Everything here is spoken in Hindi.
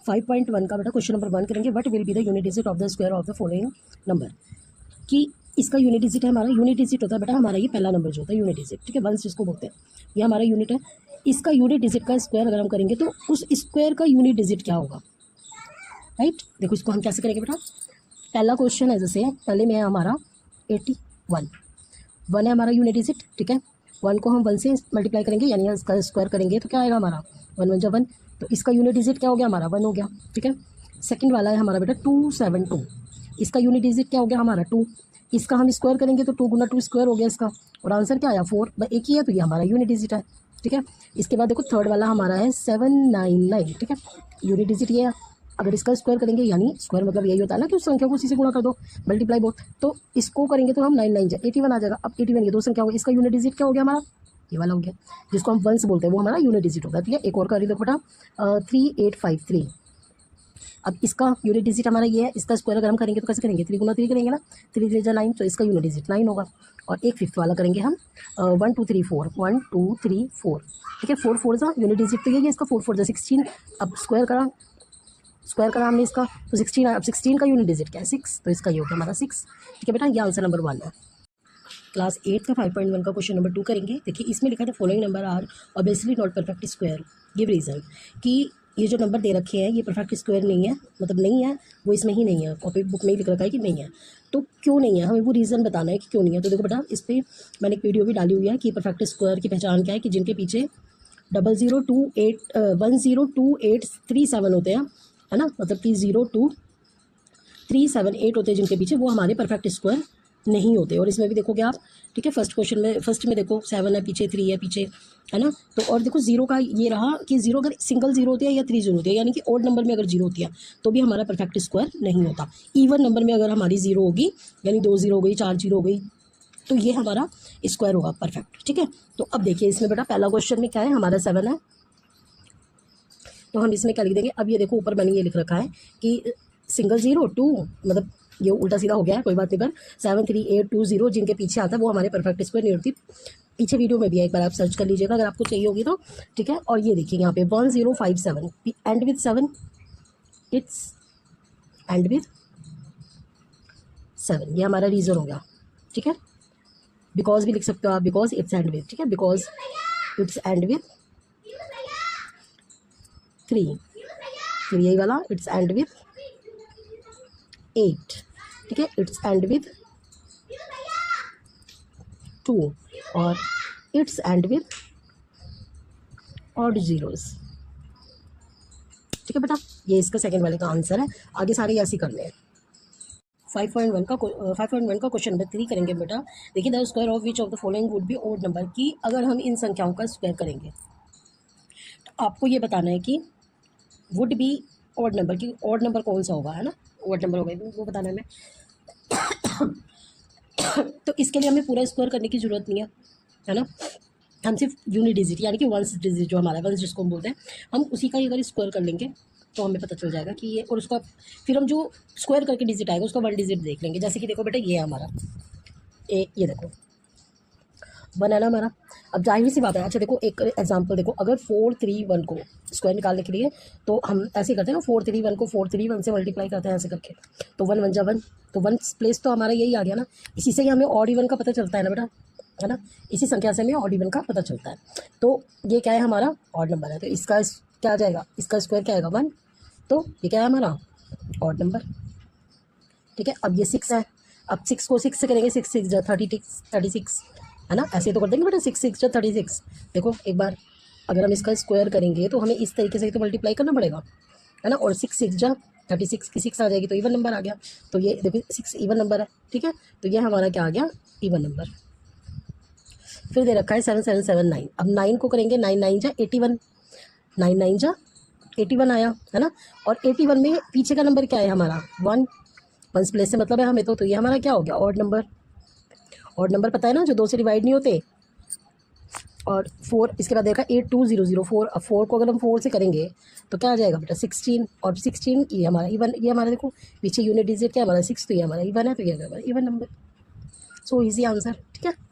5.1 का बेटा क्वेश्चन नंबर 1 करेंगे। What will be the unit digit of the square of the following number. कि इसका यूनिट डिजिट है हमारा, यूनिट डिजिट होता है बेटा हमारा ये पहला नंबर जो होता है यूनिट डिजिट, ठीक है, वंस जिसको बोलते हैं, ये हमारा यूनिट है। इसका यूनिट डिजिट का स्क्वायर अगर हम करेंगे तो उस स्क्वायर का यूनिट डिजिट क्या होगा, राइट। देखो इसको हम कैसे करेंगे बेटा, पहला क्वेश्चन है जैसे पहले में है हमारा 81, 1 है हमारा यूनिट डिजिट, ठीक है। 1 को हम 1 से मल्टीप्लाई करेंगे यानी इसका स्क्वायर करेंगे तो क्या आएगा हमारा 1 1 1, तो इसका यूनिट डिजिट क्या हो गया हमारा 1 हो गया, ठीक है। सेकंड वाला है हमारा बेटा 272, इसका यूनिट डिजिट क्या हो गया हमारा 2, इसका हम स्क्वायर करेंगे तो 2 गुना 2 स्क्वायर हो गया इसका, और आंसर क्या आया 4, एक ही है तो ये हमारा यूनिट डिजिट है, ठीक है। इसके बाद देखो थर्ड वाला हमारा है 799, ठीक है, यूनिट डिजिट ये है। अगर इसका स्क्वायर करेंगे यानी स्क्वायर मतलब यही होता है ना कि उस संख्या को उसी से गुणा कर दो, मल्टीप्लाई बोथ, तो इसको करेंगे तो हम 9 9 81 आ जाएगा। अब 81 ये दो संख्या हो गई, इसका यूनिट डिजिट क्या हो गया हमारा ये वाला हो गया, जिसको हम वंस बोलते हैं वो हमारा यूनिट डिजिट होता है, ठीक है। एक और कर देखो बेटा 3853, अब इसका यूनिट डिजिट हमारा ये है, इसका स्क्वायर अगर हम करेंगे तो कैसे करेंगे 3 गुना 3 करेंगे ना, 3 3 9, तो इसका यूनिट डिजिट 9 होगा। और एक फिफ्थ वाला करेंगे हम 1 2 3 4, 1 2 3 4, ठीक है, 4 4 सा यूनिट डिजिट तो यही है इसका, 4 4 16, अब स्क्वायर करा हमने इसका तो 16 आया। अब 16 का यूनिट डिजिट क्या है 6, तो इसका ये हो गया हमारा 6, ठीक है बेटा, ये आंसर नंबर 1 है। क्लास 8 का 5.1 का क्वेश्चन नंबर 2 करेंगे। देखिए इसमें लिखा था following number are obviously not perfect square, give reason, कि ये जो नंबर दे रखे हैं ये परफेक्ट स्क्वायर नहीं है, मतलब नहीं है, वो इसमें ही नहीं है, कॉपी बुक में ही लिख रखा है कि नहीं है, तो क्यों नहीं है हमें वो रीज़न बताना है कि क्यों नहीं है। तो देखो बेटा इस पर मैंने एक वीडियो भी डाली हुई है कि परफेक्ट स्क्वायर की पहचान क्या है, कि जिनके पीछे 1028 होते हैं, है ना, मतलब कि 02378 होते हैं जिनके पीछे, वो हमारे परफेक्ट स्क्वायर नहीं होते। और इसमें भी देखोगे आप, ठीक है, फर्स्ट में देखो 7 है पीछे, 3 है पीछे, है ना, तो और देखो 0 का ये रहा कि 0 अगर सिंगल 0 होती है या 3 0 होती है, यानी कि ओड नंबर में अगर 0 होती है तो भी हमारा परफेक्ट स्क्वायर नहीं होता। इवन नंबर में अगर हमारी 0 होगी यानी 2 0 हो गई, 4 0 हो गई, तो ये हमारा स्क्वायर होगा परफेक्ट, ठीक है। तो अब देखिए इसमें बेटा पहला क्वेश्चन में क्या है हमारा 7 है, तो हम इसमें क्या लिख देंगे, अब ये देखो ऊपर मैंने ये लिख रखा है कि सिंगल 0 2, मतलब ये उल्टा सीधा हो गया है, कोई बात नहीं, पर 73820 जिनके पीछे आता है वो हमारे परफेक्ट स्क्वायर नहीं होती। पीछे वीडियो में भी है, एक बार आप सर्च कर लीजिएगा अगर आपको चाहिए होगी तो, ठीक है। और ये देखिए यहाँ पे 1057 and with 7, it's and with 7, ये हमारा रीज़न हो गया, ठीक है। बिकॉज भी लिख सकते हो आप, बिकॉज इट्स एंड विथ, ठीक है, बिकॉज इट्स एंड विथ 3, फिर यही वाला इट्स एंड विथ 8, ठीक है, इट्स एंड विथ 2, और it's and with odd zeros, ठीक है बेटा, ये इसका सेकंड वाले का आंसर है। आगे सारे ऐसे ही करने हैं। 5.1 का क्वेश्चन नंबर 3 करेंगे बेटा। देखिए the square of which of the following would be odd number, की अगर हम इन संख्याओं का स्क्वायर करेंगे तो आपको ये बताना है कि वुड बी ऑड नंबर, की ऑड नंबर कौन सा होगा, है ना, ऑड नंबर होगा वो बताना है हमें। तो इसके लिए हमें पूरा स्क्वायर करने की ज़रूरत नहीं है ना, हम सिर्फ यूनिट डिजिट यानी कि वंस डिजिट जो हमारा वंस जिसको हम बोलते हैं, हम उसी का ही अगर स्क्वायर कर लेंगे तो हमें पता चल जाएगा कि ये, और उसका फिर हम जो स्क्वायर करके डिजिट आएगा उसका 1 डिजिट देख लेंगे। जैसे कि देखो बेटा ये है हमारा ये देखो 1 है ना हमारा। अब जाहिर सी बात है, अच्छा देखो एक एग्जांपल देखो, अगर 431 को स्क्वायर निकालने के लिए तो हम ऐसे करते हैं ना, 431 को 431 से मल्टीप्लाई करते हैं ऐसे करके, तो 1 1 जा 1, तो 1 प्लेस तो हमारा यही आ गया ना, इसी से ही हमें ऑड इवन का पता चलता है ना बेटा, है ना, इसी संख्या से हमें ऑड इवन का पता चलता है। तो ये क्या है हमारा ऑड नंबर है, तो इसका क्या आ जाएगा, इसका स्क्वायर क्या आएगा 1, तो ये क्या है हमारा ऑड नंबर, ठीक है। अब ये 6 है, अब 6 को 6 से करेंगे, 6 6 जा 36, है ना, ऐसे तो कर देंगे बेटा, 6 6 जा 36। देखो एक बार अगर हम इसका स्क्वायर करेंगे तो हमें इस तरीके से तो मल्टीप्लाई करना पड़ेगा, है ना, और 6 6 जा 36 की 6 आ जाएगी तो इवन नंबर आ गया। तो ये देखिए 6 इवन नंबर है, ठीक है, तो ये हमारा क्या आ गया इवन नंबर। फिर दे रखा है 7 7 7 9, अब 9 को करेंगे 9 9 जा 81, 9 9 जा 81 आया, है ना, और 81 में पीछे का नंबर क्या है हमारा 1, 1 प्लेस से मतलब है हमें, तो ये हमारा क्या हो गया ऑड नंबर। ऑड नंबर पता है ना जो 2 से डिवाइड नहीं होते। और 4 इसके बाद देखा 82004, अब 4 को अगर हम 4 से करेंगे तो क्या आ जाएगा बेटा 16, और 16 ये हमारा इवन, ये हमारा देखो पीछे यूनिट डिजिट क्या हमारा 6, तो ये हमारा इवन है, तो ये हमारा even number. So easy answer, ठीक है।